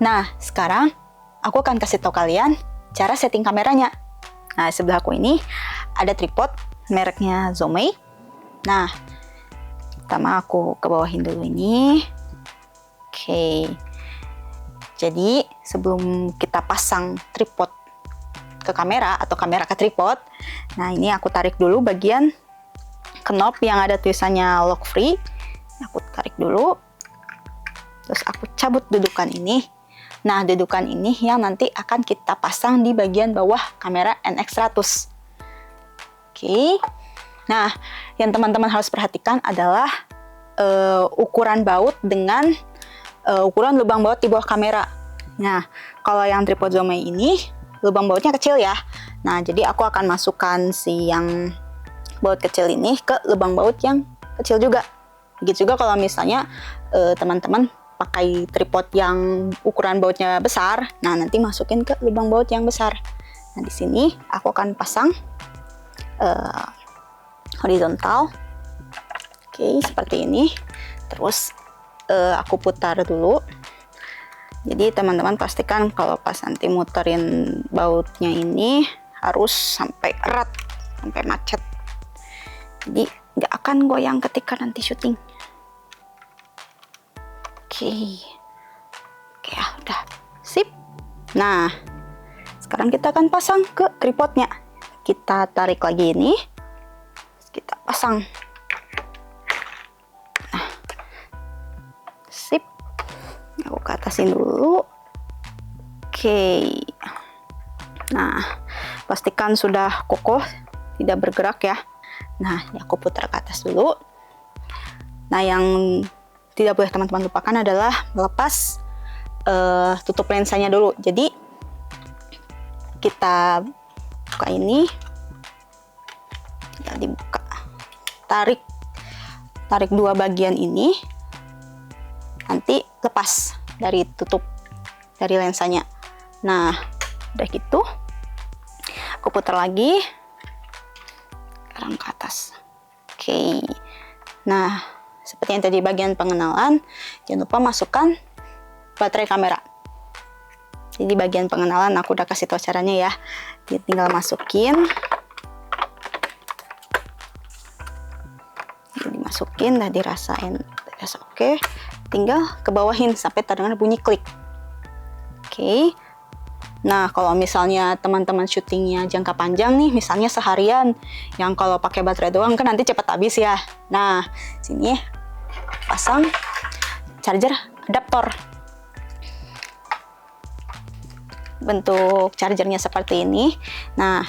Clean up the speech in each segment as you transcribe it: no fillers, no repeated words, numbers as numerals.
Nah, sekarang aku akan kasih tahu kalian cara setting kameranya. Nah, sebelah aku ini ada tripod mereknya Zomei. Nah, pertama aku ke bawahin dulu ini. Oke. Jadi, sebelum kita pasang tripod ke kamera atau kamera ke tripod, nah ini aku tarik dulu bagian knob yang ada tulisannya lock free. Aku tarik dulu. Terus aku cabut dudukan ini. Nah, dudukan ini yang nanti akan kita pasang di bagian bawah kamera NX100. Oke. Nah, yang teman-teman harus perhatikan adalah ukuran baut dengan ukuran lubang baut di bawah kamera. Nah, kalau yang tripod Zomei ini lubang bautnya kecil ya. Nah, jadi aku akan masukkan si yang baut kecil ini ke lubang baut yang kecil juga. Begitu juga kalau misalnya teman-teman pakai tripod yang ukuran bautnya besar, nah nanti masukin ke lubang baut yang besar. Nah, di sini aku akan pasang horizontal. Oke, seperti ini. Terus aku putar dulu. Jadi teman-teman pastikan kalau pas nanti muterin bautnya ini harus sampai erat, sampai macet. Jadi nggak akan goyang ketika nanti syuting. Oke ya, udah sip. Nah, sekarang kita akan pasang ke tripodnya. Kita tarik lagi ini, kita pasang. Nah, sip. Aku ke atasin dulu. Oke. Nah, pastikan sudah kokoh, tidak bergerak ya. Nah, ini aku putar ke atas dulu. Nah, yang tidak boleh teman-teman lupakan adalah melepas tutup lensanya dulu. Jadi kita buka ini, tinggal dibuka, tarik dua bagian ini, nanti lepas dari tutup dari lensanya. Nah, udah gitu, aku putar lagi, sekarang ke atas. Oke, nah seperti yang tadi bagian pengenalan, jangan lupa masukkan baterai kamera. Jadi bagian pengenalan aku udah kasih tahu caranya ya. Jadi tinggal masukin. Jadi dimasukin, udah dirasain. Oke. Tinggal ke bawahin sampai terdengar bunyi klik. Oke. Nah, kalau misalnya teman-teman syutingnya jangka panjang nih, misalnya seharian, yang kalau pakai baterai doang kan nanti cepat habis ya. Nah, sini pasang charger adaptor. Bentuk chargernya seperti ini. Nah,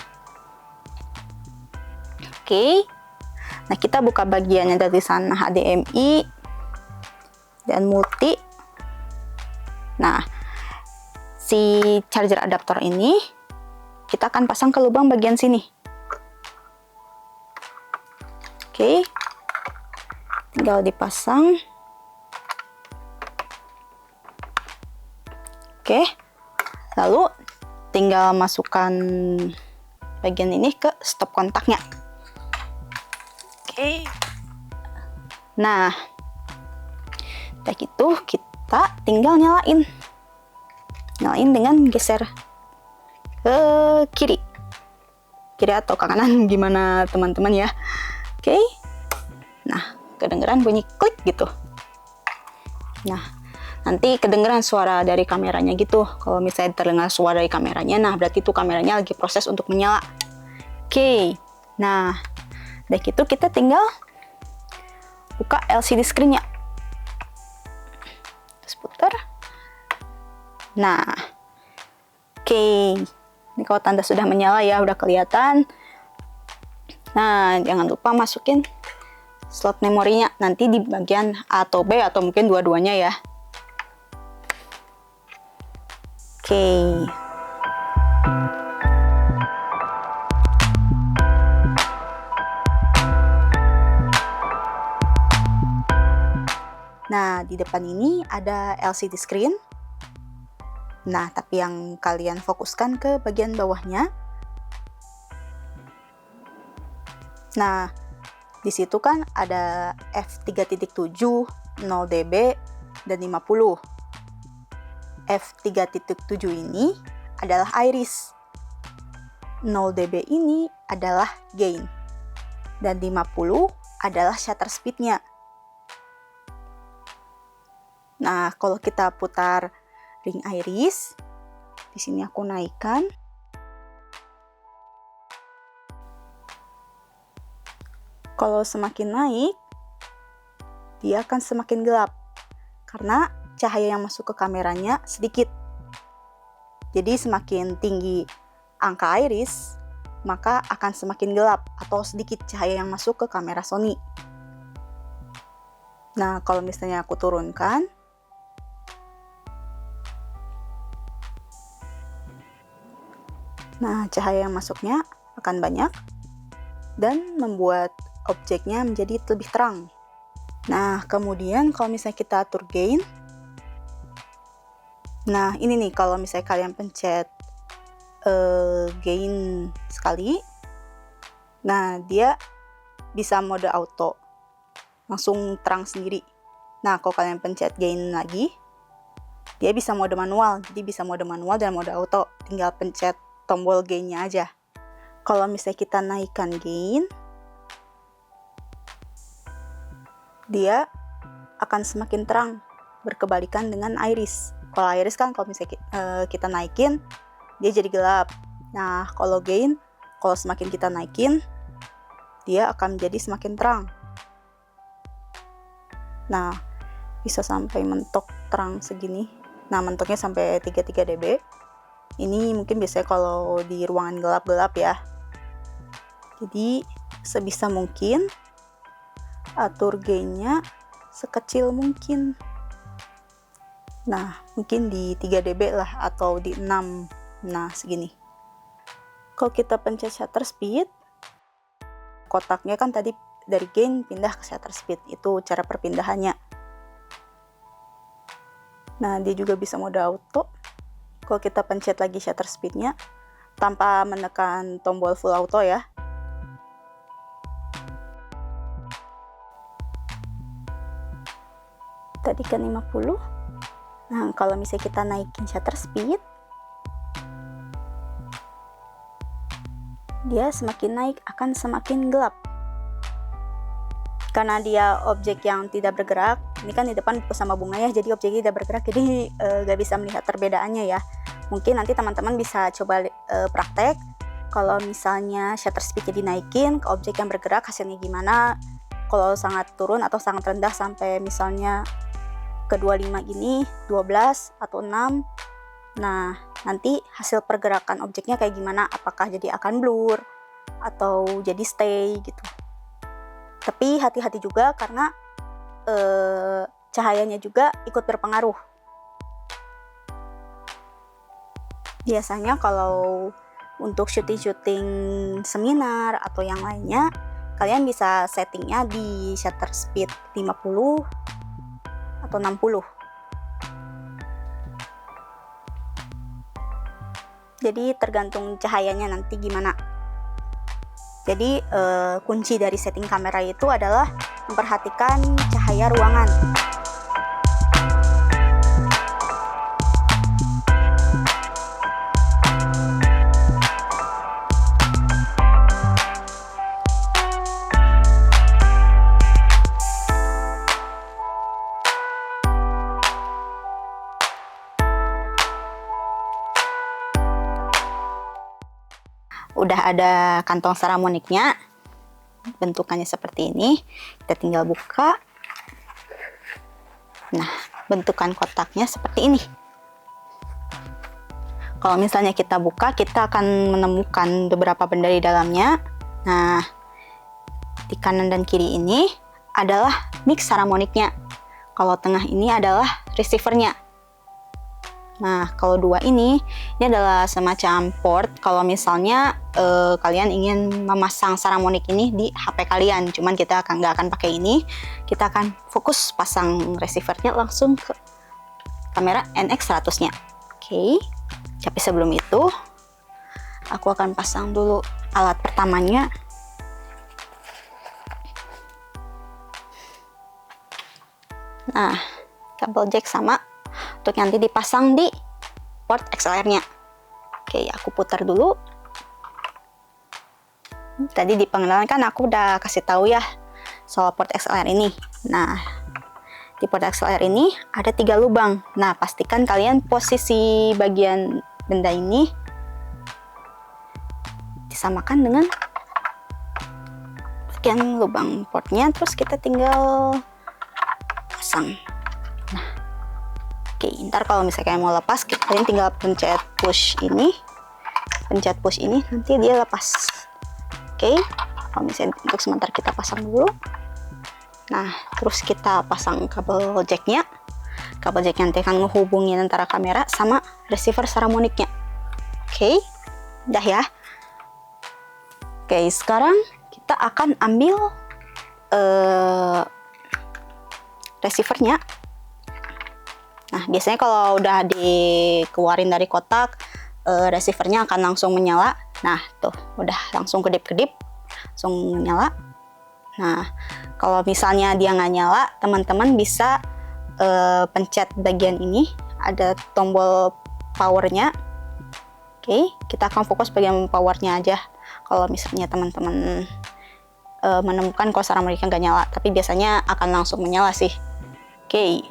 oke. Nah, kita buka bagian yang ada tulisan HDMI dan multi. Nah, si charger adaptor ini kita akan pasang ke lubang bagian sini. Oke. Tinggal dipasang. Oke. Lalu tinggal masukkan bagian ini ke stop kontaknya. Oke. Nah, udah gitu kita tinggal nyalain dengan geser ke kiri atau ke kanan, gimana teman-teman ya. Oke. Nah, kedengeran bunyi klik gitu. Nah, nanti kedengeran suara dari kameranya gitu. Kalau misalnya terdengar suara dari kameranya, nah berarti itu kameranya lagi proses untuk menyala. Oke. Nah, udah gitu kita tinggal buka LCD screen-nya. Terus putar. Nah, oke. Ini kalau tanda sudah menyala ya, udah kelihatan. Nah, jangan lupa masukin slot memorinya nanti di bagian A atau B atau mungkin dua-duanya ya. Oke. Nah, di depan ini ada LCD screen. Nah, tapi yang kalian fokuskan ke bagian bawahnya. Nah, di situ kan ada f3.7, 0 dB, dan 50. F3.7 ini adalah iris. 0 dB ini adalah gain. Dan 50 adalah shutter speed-nya. Nah, kalau kita putar ring iris, di sini aku naikkan. Kalau semakin naik, dia akan semakin gelap karena cahaya yang masuk ke kameranya sedikit. Jadi semakin tinggi angka iris, maka akan semakin gelap atau sedikit cahaya yang masuk ke kamera Sony. Nah, kalau misalnya aku turunkan, nah cahaya yang masuknya akan banyak dan membuat objeknya menjadi lebih terang. Nah, kemudian kalau misalnya kita atur gain, nah ini nih kalau misalnya kalian pencet gain sekali, nah dia bisa mode auto, langsung terang sendiri. Nah, kalau kalian pencet gain lagi, dia bisa mode manual, jadi bisa mode manual dan mode auto, tinggal pencet tombol gainnya aja. Kalau misalnya kita naikkan gain, dia akan semakin terang, berkebalikan dengan iris. Kalau iris kan kalau misalnya kita naikin, dia jadi gelap. Nah, kalau gain, kalau semakin kita naikin, dia akan menjadi semakin terang. Nah, bisa sampai mentok terang segini. Nah, mentoknya sampai 33 dB. Ini mungkin biasanya kalau di ruangan gelap-gelap ya. Jadi, sebisa mungkin atur gainnya sekecil mungkin. Nah, mungkin di 3 dB lah atau di 6. Nah, segini. Kalau kita pencet shutter speed, kotaknya kan tadi dari gain pindah ke shutter speed. Itu cara perpindahannya. Nah, dia juga bisa mode auto. Kalau kita pencet lagi shutter speednya tanpa menekan tombol full auto ya. Tadi kan 50. Nah, kalau misalnya kita naikin shutter speed, dia semakin naik akan semakin gelap. Karena dia objek yang tidak bergerak, ini kan di depan buku sama bunga ya, jadi objeknya tidak bergerak, jadi gak bisa melihat perbedaannya ya. Mungkin nanti teman-teman bisa coba praktek, kalau misalnya shutter speednya dinaikin ke objek yang bergerak hasilnya gimana, kalau sangat turun atau sangat rendah sampai misalnya ke 25 gini, 12 atau 6. Nah, nanti hasil pergerakan objeknya kayak gimana, apakah jadi akan blur atau jadi stay gitu. Tapi hati-hati juga karena cahayanya juga ikut berpengaruh. Biasanya kalau untuk syuting-syuting seminar atau yang lainnya, kalian bisa settingnya di shutter speed 50 atau 60. Jadi tergantung cahayanya nanti gimana. Jadi kunci dari setting kamera itu adalah memperhatikan cahaya ruangan. Udah ada kantong saramoniknya, bentukannya seperti ini. Kita tinggal buka. Nah, bentukan kotaknya seperti ini. Kalau misalnya kita buka, kita akan menemukan beberapa benda di dalamnya. Nah, di kanan dan kiri ini adalah mic saramoniknya. Kalau tengah ini adalah receivernya. Nah, kalau dua ini adalah semacam port kalau misalnya kalian ingin memasang saramonik ini di HP kalian. Cuman kita nggak akan pakai ini, kita akan fokus pasang receivernya langsung ke kamera NX100-nya. Oke, tapi sebelum itu, aku akan pasang dulu alat pertamanya. Nah, kabel jack sama untuk nanti dipasang di port XLR-nya. Oke, aku putar dulu. Tadi di pengenalan kan aku udah kasih tahu ya soal port XLR ini. Nah, di port XLR ini ada 3 lubang. Nah, pastikan kalian posisi bagian benda ini disamakan dengan bagian lubang portnya, terus kita tinggal pasang. Nah, oke, ntar kalau misalnya kalian mau lepas, kalian tinggal pencet push ini, nanti dia lepas. Oke, kalau misalnya untuk sementara kita pasang dulu. Nah, terus kita pasang kabel jacknya. Kabel jack nanti akan menghubungin antara kamera sama receiver Saramonic-nya. Oke, udah ya. Oke, sekarang kita akan ambil receivernya. Nah, biasanya kalau udah dikeluarin dari kotak, receivernya akan langsung menyala. Nah, tuh, udah langsung kedip-kedip, langsung menyala. Nah, kalau misalnya dia nggak nyala, teman-teman bisa pencet bagian ini, ada tombol powernya. Oke, kita akan fokus bagian powernya aja. Kalau misalnya teman-teman menemukan kalau Saramonic nggak nyala, tapi biasanya akan langsung menyala sih. Oke,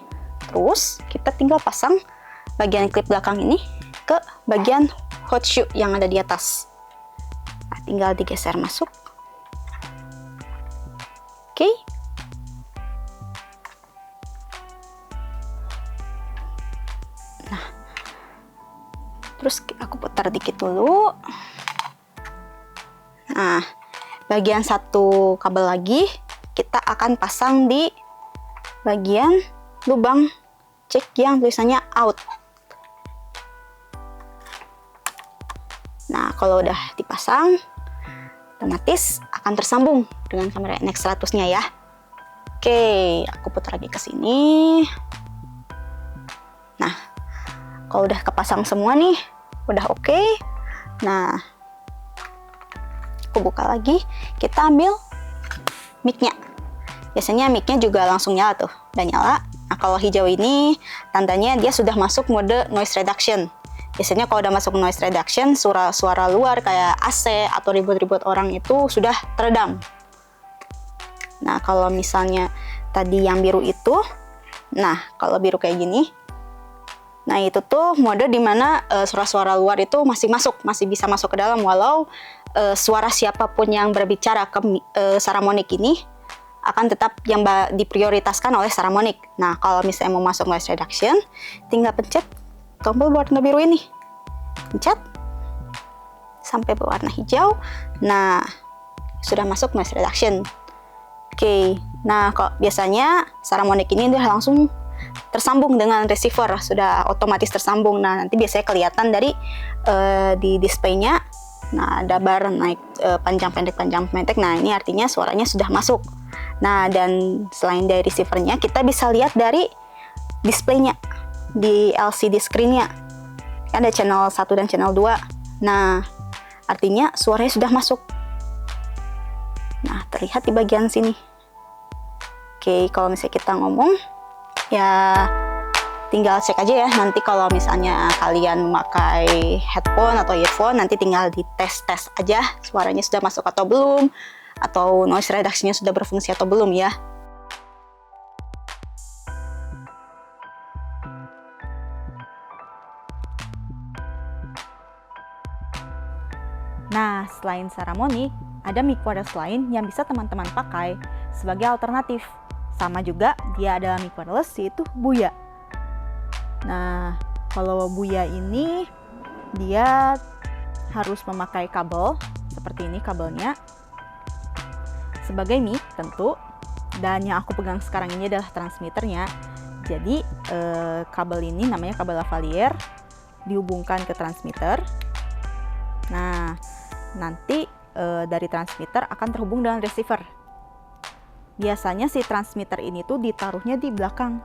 terus kita tinggal pasang bagian klip belakang ini ke bagian hot shoe yang ada di atas. Nah, tinggal digeser masuk. Oke. Nah, terus aku putar dikit dulu. Nah, bagian satu kabel lagi kita akan pasang di bagian lubang jack yang tulisannya out. Nah, kalau udah dipasang, otomatis akan tersambung dengan kamera NX100-nya ya. Oke, aku putar lagi ke sini. Nah, kalau udah kepasang semua nih, udah oke. Nah, aku buka lagi, kita ambil mic-nya. Biasanya mic-nya juga langsung nyala tuh, udah nyala. Nah, kalau hijau ini tandanya dia sudah masuk mode noise reduction. Biasanya kalau udah masuk noise reduction, suara luar kayak AC atau ribut-ribut orang itu sudah teredam. Nah, kalau misalnya tadi yang biru itu, nah kalau biru kayak gini, nah itu tuh mode dimana suara-suara luar itu masih bisa masuk ke dalam, walau suara siapapun yang berbicara ke Saramonic ini akan tetap yang diprioritaskan oleh Saramonic. Nah, kalau misalnya mau masuk noise reduction, tinggal pencet tombol warna biru ini, pencet sampai berwarna hijau. Nah, sudah masuk noise reduction. Oke, nah kok biasanya Saramonic ini udah langsung tersambung dengan receiver, sudah otomatis tersambung. Nah, nanti biasanya kelihatan dari di displaynya. Nah, ada bar naik panjang pendek. Nah, ini artinya suaranya sudah masuk. Nah, dan selain dari receivernya, kita bisa lihat dari displaynya di LCD screen-nya. Kan ada channel 1 dan channel 2. Nah, artinya suaranya sudah masuk. Nah, terlihat di bagian sini. Oke, kalau misalnya kita ngomong, ya tinggal cek aja ya. Nanti kalau misalnya kalian memakai headphone atau earphone, nanti tinggal dites-tes aja suaranya sudah masuk atau belum, atau noise reduction-nya sudah berfungsi atau belum ya. Nah, selain Saramonic, ada mic wireless lain yang bisa teman-teman pakai sebagai alternatif. Sama juga, dia ada mic wireless yaitu Buya. Nah, kalau Buya ini, dia harus memakai kabel, seperti ini kabelnya, sebagai mic tentu, dan yang aku pegang sekarang ini adalah transmitternya. Jadi, kabel ini namanya kabel lavalier, dihubungkan ke transmitter. Nah, nanti dari transmitter akan terhubung dengan receiver. Biasanya si transmitter ini tuh ditaruhnya di belakang,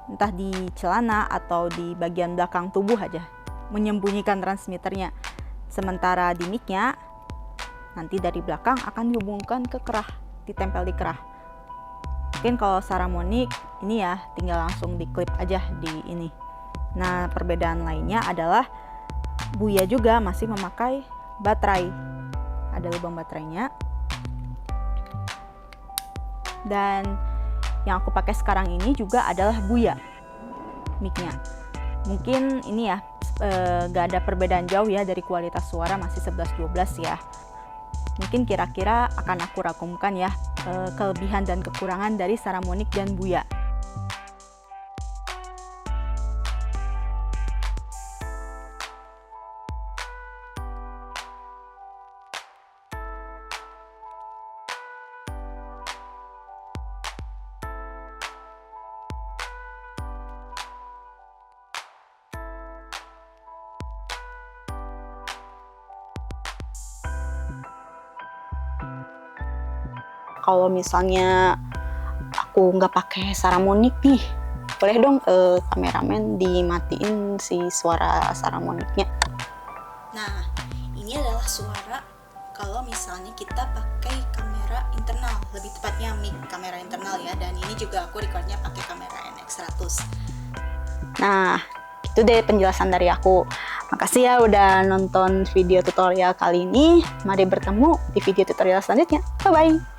entah di celana atau di bagian belakang tubuh aja, menyembunyikan transmitternya. Sementara di mic-nya, nanti dari belakang akan dihubungkan ke kerah, ditempel di kerah. Mungkin kalau Saramonic ini ya tinggal langsung diklip aja di ini, Nah, perbedaan lainnya adalah Buya juga masih memakai baterai. Ada lubang baterainya. Dan yang aku pakai sekarang ini juga adalah Buya mic-nya. Mungkin ini ya gak ada perbedaan jauh ya dari kualitas suara, masih 11-12 ya. Mungkin kira-kira akan aku rangkumkan ya kelebihan dan kekurangan dari Saramonic dan Buya. Kalau misalnya aku nggak pakai Saramonic nih, boleh dong kameramen dimatiin si suara Saramonicnya. Nah, ini adalah suara kalau misalnya kita pakai kamera internal, lebih tepatnya mic kamera internal ya. Dan ini juga aku recordnya pakai kamera NX100. Nah, itu deh penjelasan dari aku. Makasih ya udah nonton video tutorial kali ini. Mari bertemu di video tutorial selanjutnya. Bye-bye!